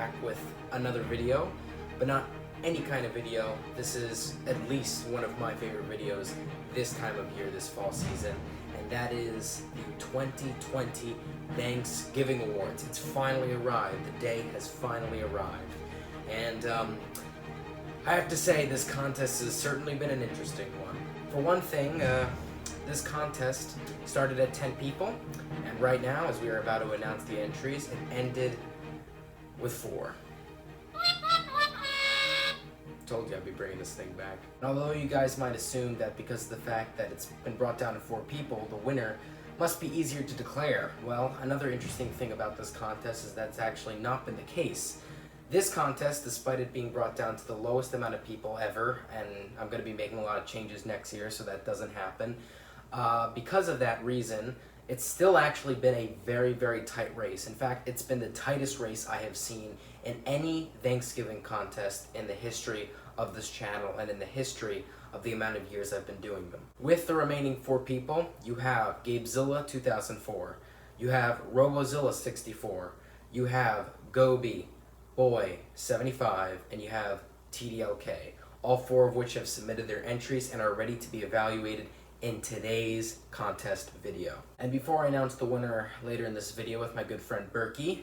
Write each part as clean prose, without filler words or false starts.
back with another video, but not any kind of video. This is at least one of my favorite videos this time of year, this fall season, and that is the 2020 Thanksgiving Awards. It's finally arrived. The day has finally arrived. And I have to say, this contest has certainly been an interesting one. For one thing, this contest started at 10 people, and right now, as we are about to announce the entries, it ended with 4. Told you I'd be bringing this thing back. And although you guys might assume that because of the fact that it's been brought down to 4 people, the winner must be easier to declare. Well, another interesting thing about this contest is that's actually not been the case. This contest, despite it being brought down to the lowest amount of people ever, and I'm going to be making a lot of changes next year so that doesn't happen, because of that reason, it's still actually been a very, very tight race. In fact, it's been the tightest race I have seen in any Thanksgiving contest in the history of this channel and in the history of the amount of years I've been doing them. With the remaining 4 people, you have Gabezilla 2004, you have Robozilla 64, you have Gobi, Boy 75, and you have TDLK, all 4 of which have submitted their entries and are ready to be evaluated in today's contest video. And before I announce the winner later in this video with my good friend Berkey,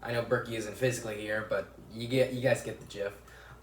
I know Berkey isn't physically here, but you guys get the gif.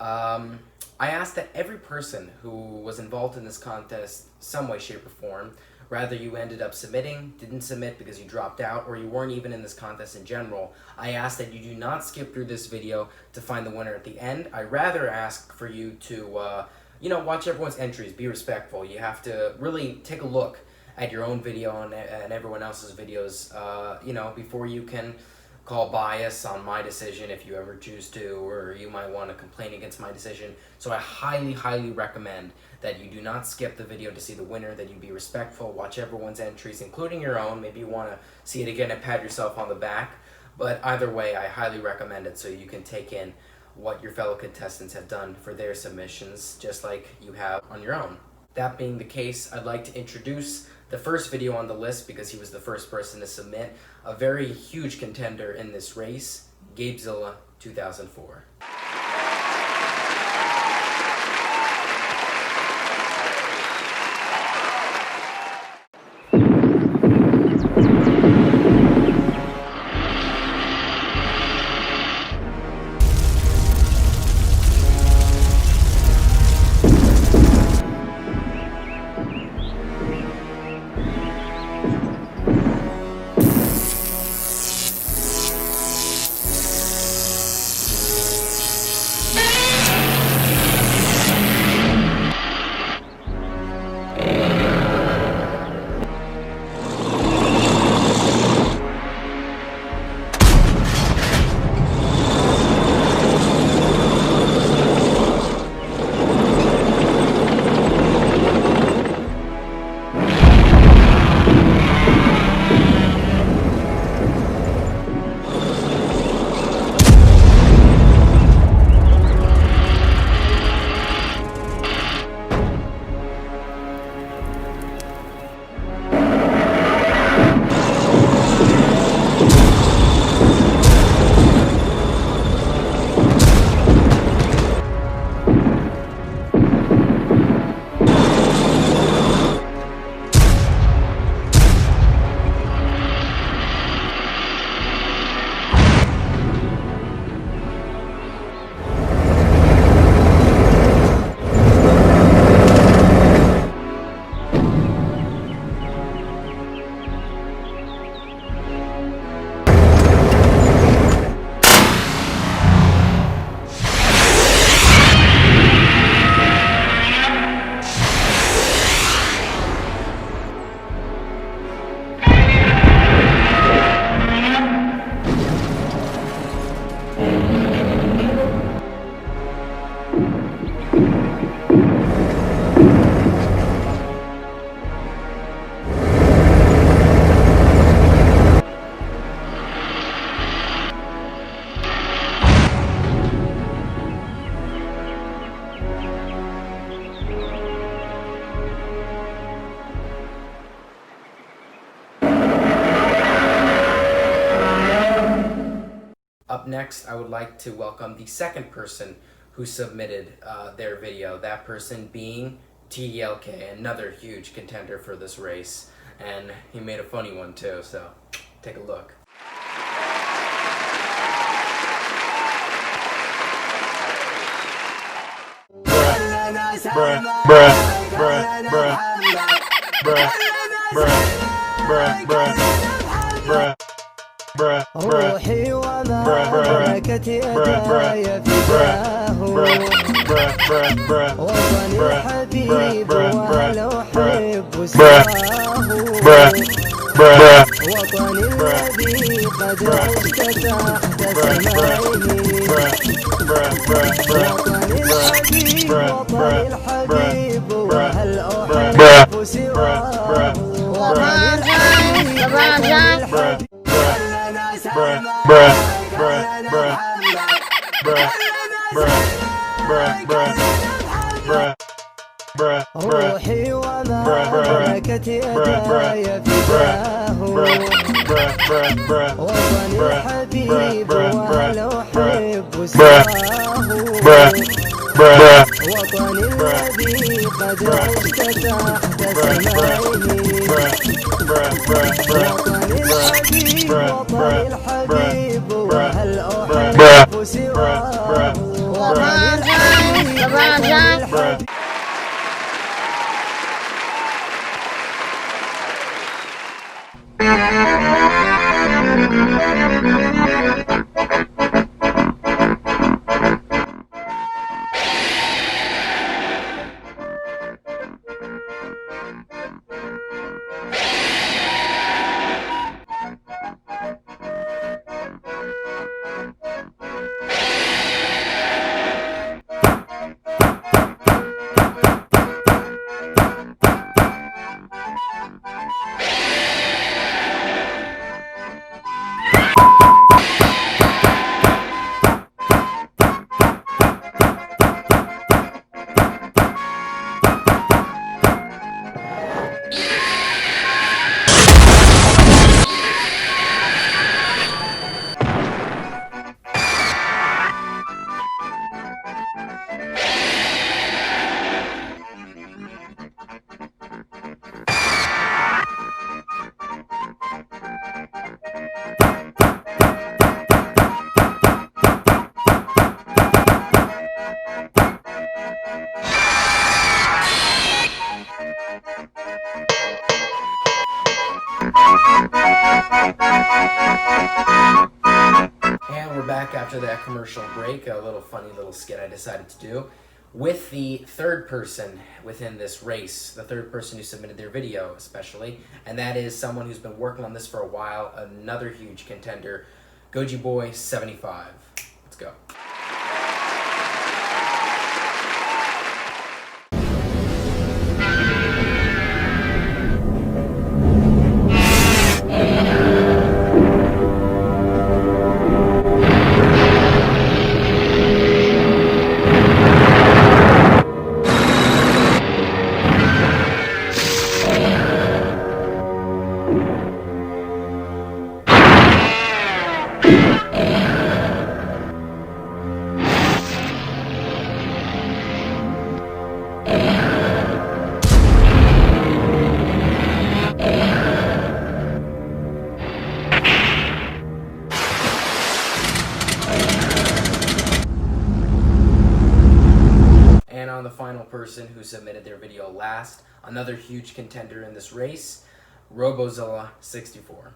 I asked that every person who was involved in this contest some way, shape, or form, rather you ended up submitting, didn't submit because you dropped out, or you weren't even in this contest in general, I asked that you do not skip through this video to find the winner at the end. I rather ask for you to watch everyone's entries, be respectful. You have to really take a look at your own video and everyone else's videos, before you can call bias on my decision if you ever choose to, or you might want to complain against my decision. So I highly, highly recommend that you do not skip the video to see the winner, that you be respectful, watch everyone's entries, including your own. Maybe you want to see it again and pat yourself on the back. But either way, I highly recommend it so you can take in what your fellow contestants have done for their submissions, just like you have on your own. That being the case, I'd like to introduce the first video on the list, because he was the first person to submit, a very huge contender in this race, Gabezilla 2004. next, I would like to welcome the second person who submitted their video. That person being TDLK, another huge contender for this race. And he made a funny one too, so take a look. روحي وملكتي يداي فداه وطني الحبيب ولو حب سواه وطني الذي قد عشت تحت سمائه وطني الحبيب وهل أحب سواه روحي وملكتي يداي فداه وطني الحبيب ولو حب سواه وطني الذي قد عشت تحت سمائه وطني الحبيب وهل أحب سواه And we're back after that commercial break, a little funny little skit I decided to do with the third person within this race, the third person who submitted their video especially, and that is someone who's been working on this for a while, another huge contender, Goji Boy 75. Let's go. On the final person who submitted their video last, another huge contender in this race, Robozilla 64.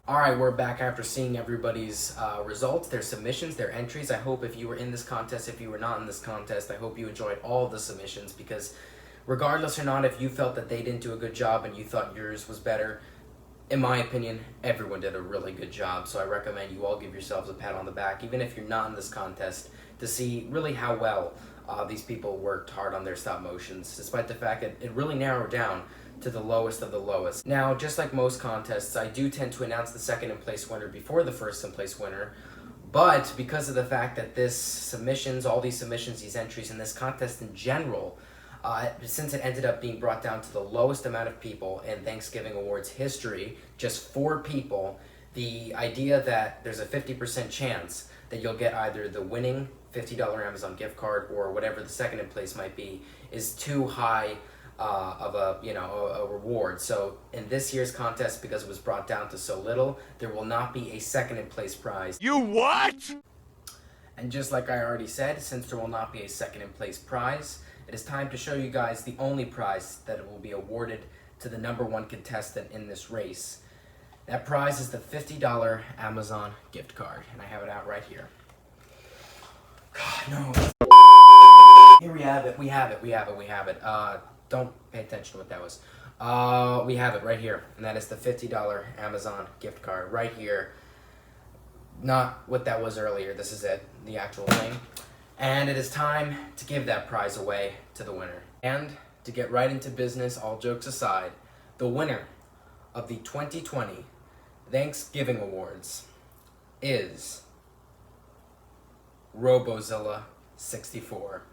Alright, we're back after seeing everybody's results, their submissions, their entries. I hope if you were in this contest, if you were not in this contest, I hope you enjoyed all of the submissions, because regardless or not, if you felt that they didn't do a good job and you thought yours was better, in my opinion, everyone did a really good job. So I recommend you all give yourselves a pat on the back, even if you're not in this contest, to see really how well these people worked hard on their stop motions, despite the fact that it really narrowed down to the lowest of the lowest. Now, just like most contests, I do tend to announce the second in place winner before the first in place winner, but because of the fact that all these submissions, these entries in this contest in general, since it ended up being brought down to the lowest amount of people in Thanksgiving Awards history, just 4 people, the idea that there's a 50% chance that you'll get either the winning $50 Amazon gift card or whatever the second in place might be is too high of a reward. So in this year's contest, because it was brought down to so little, there will not be a second in place prize. You what? And just like I already said, since there will not be a second in place prize, it is time to show you guys the only prize that will be awarded to the #1 contestant in this race. That prize is the $50 Amazon gift card, and I have it out right here. God, no. Here we have it. We have it. Don't pay attention to what that was. We have it right here, and that is the $50 Amazon gift card right here. Not what that was earlier. This is it, the actual thing. And it is time to give that prize away to the winner. And to get right into business, all jokes aside, the winner of the 2020 Thanksgiving Awards is Robozilla 64.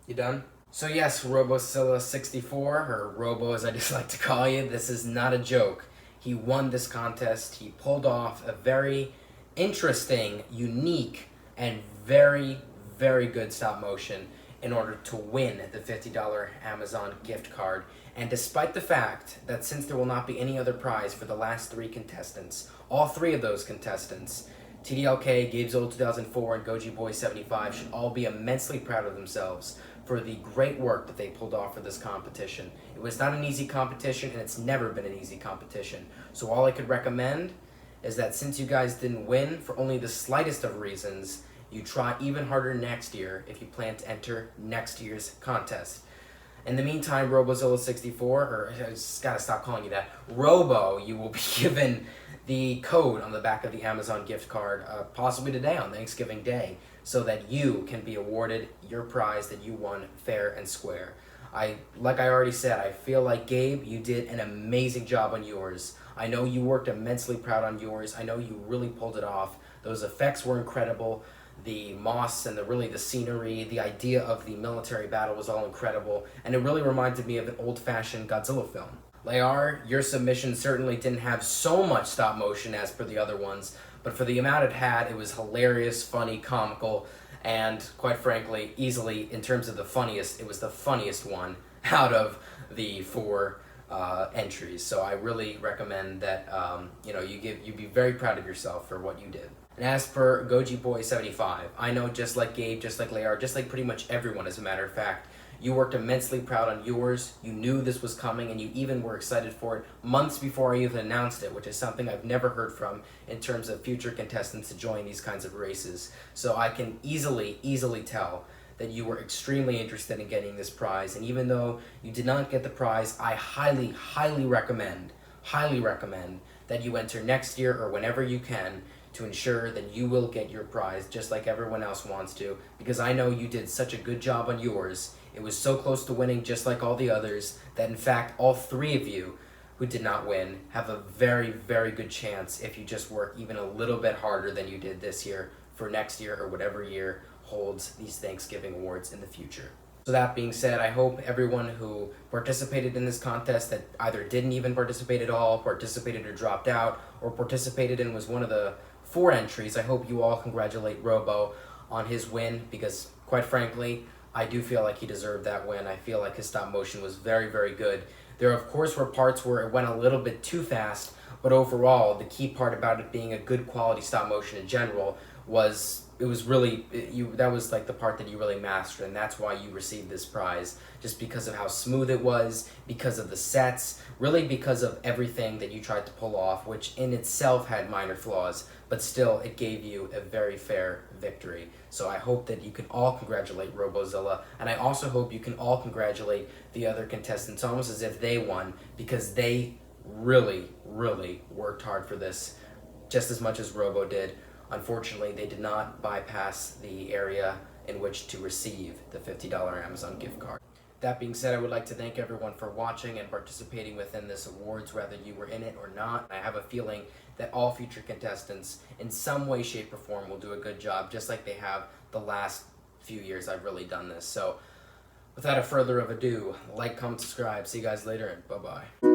You done? So yes, Robozilla 64, or Robo as I just like to call you, this is not a joke. He won this contest. He pulled off a very interesting, unique, and very, very good stop motion in order to win the $50 Amazon gift card. And despite the fact that since there will not be any other prize for the last 3 contestants, all 3 of those contestants, TDLK, Gabe Zola 2004, and Goji Boy 75 should all be immensely proud of themselves for the great work that they pulled off for this competition. It was not an easy competition, and it's never been an easy competition. So all I could recommend is that since you guys didn't win for only the slightest of reasons, you try even harder next year if you plan to enter next year's contest. In the meantime, Robozilla64, or I just gotta stop calling you that, Robo, you will be given the code on the back of the Amazon gift card, possibly today on Thanksgiving Day, so that you can be awarded your prize that you won fair and square. Like I already said, I feel like, Gabe, you did an amazing job on yours. I know you worked immensely proud on yours. I know you really pulled it off. Those effects were incredible. The moss and the scenery, the idea of the military battle was all incredible, and it really reminded me of an old-fashioned Godzilla film. Layar, your submission certainly didn't have so much stop motion as per the other ones, but for the amount it had, it was hilarious, funny, comical, and quite frankly, easily, in terms of the funniest, it was the funniest one out of the 4 entries. So I really recommend that you be very proud of yourself for what you did. And as per Goji Boy 75, I know just like Gabe, just like Layar, just like pretty much everyone as a matter of fact, you worked immensely proud on yours, you knew this was coming, and you even were excited for it months before I even announced it, which is something I've never heard from in terms of future contestants to join these kinds of races. So I can easily tell that you were extremely interested in getting this prize, and even though you did not get the prize, I highly recommend that you enter next year or whenever you can to ensure that you will get your prize just like everyone else wants to, because I know you did such a good job on yours. It was so close to winning just like all the others that in fact all 3 of you who did not win have a very, very good chance if you just work even a little bit harder than you did this year for next year or whatever year holds these Thanksgiving awards in the future. So that being said, I hope everyone who participated in this contest that either didn't even participate at all, participated or dropped out, or participated and was one of the 4 entries, I hope you all congratulate Robo on his win because, quite frankly, I do feel like he deserved that win. I feel like his stop motion was very, very good. There, of course, were parts where it went a little bit too fast, but overall, the key part about it being a good quality stop motion in general was it was really that was like the part that you really mastered, and that's why you received this prize, just because of how smooth it was, because of the sets, really because of everything that you tried to pull off, which in itself had minor flaws, but still it gave you a very fair victory. So I hope that you can all congratulate RoboZilla, and I also hope you can all congratulate the other contestants almost as if they won, because they really, really worked hard for this, just as much as Robo did. Unfortunately, they did not bypass the area in which to receive the $50 Amazon gift card. That being said, I would like to thank everyone for watching and participating within this awards, whether you were in it or not. I have a feeling that all future contestants, in some way, shape, or form, will do a good job, just like they have the last few years I've really done this. So, without a further ado, like, comment, subscribe. See you guys later, and bye-bye.